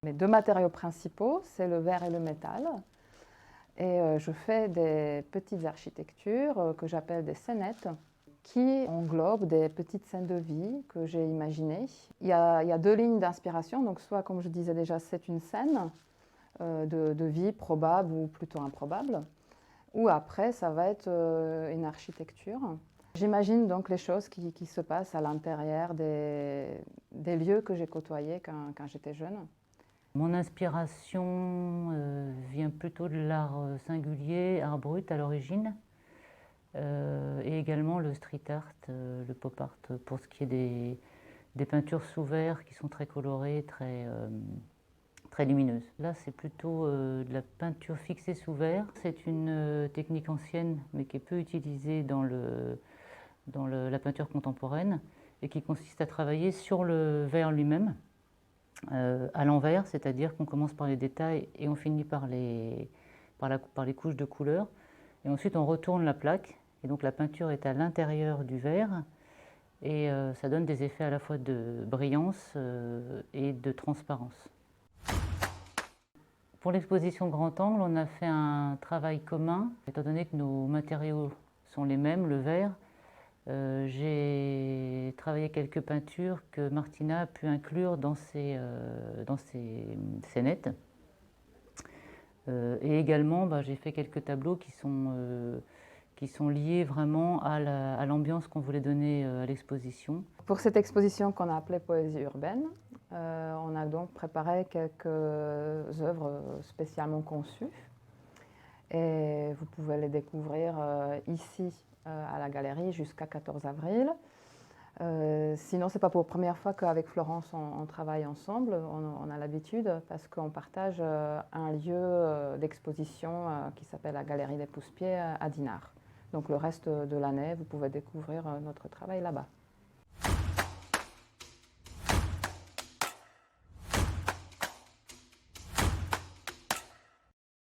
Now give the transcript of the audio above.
Mes deux matériaux principaux, c'est le verre et le métal. Et je fais des petites architectures que j'appelle des scénettes, qui englobent des petites scènes de vie que j'ai imaginées. Il y a deux lignes d'inspiration, donc soit, comme je disais déjà, c'est une scène de vie probable ou plutôt improbable, ou après, ça va être une architecture. J'imagine donc les choses qui se passent à l'intérieur des lieux que j'ai côtoyés quand j'étais jeune. Mon inspiration vient plutôt de l'art singulier, art brut à l'origine, et également le street art, le pop art, pour ce qui est des peintures sous verre qui sont très colorées, très lumineuses. Là, c'est plutôt de la peinture fixée sous verre. C'est une technique ancienne, mais qui est peu utilisée dans la peinture contemporaine, et qui consiste à travailler sur le verre lui-même. À l'envers, c'est-à-dire qu'on commence par les détails et on finit par les couches de couleurs. Et ensuite, on retourne la plaque. Et donc, la peinture est à l'intérieur du verre. Et ça donne des effets à la fois de brillance et de transparence. Pour l'exposition Grand Angle, on a fait un travail commun. Étant donné que nos matériaux sont les mêmes, le verre, j'ai travaillé quelques peintures que Martina a pu inclure dans ses scénettes. Et également, j'ai fait quelques tableaux qui sont liés vraiment à l'ambiance qu'on voulait donner à l'exposition. Pour cette exposition qu'on a appelée Poésie urbaine, on a donc préparé quelques œuvres spécialement conçues. Et vous pouvez les découvrir ici à la galerie jusqu'à 14 avril. Sinon, ce n'est pas pour la première fois qu'avec Florence, on travaille ensemble. On a l'habitude parce qu'on partage un lieu d'exposition qui s'appelle la Galerie des Pousse-Pieds à Dinard. Donc le reste de l'année, vous pouvez découvrir notre travail là-bas.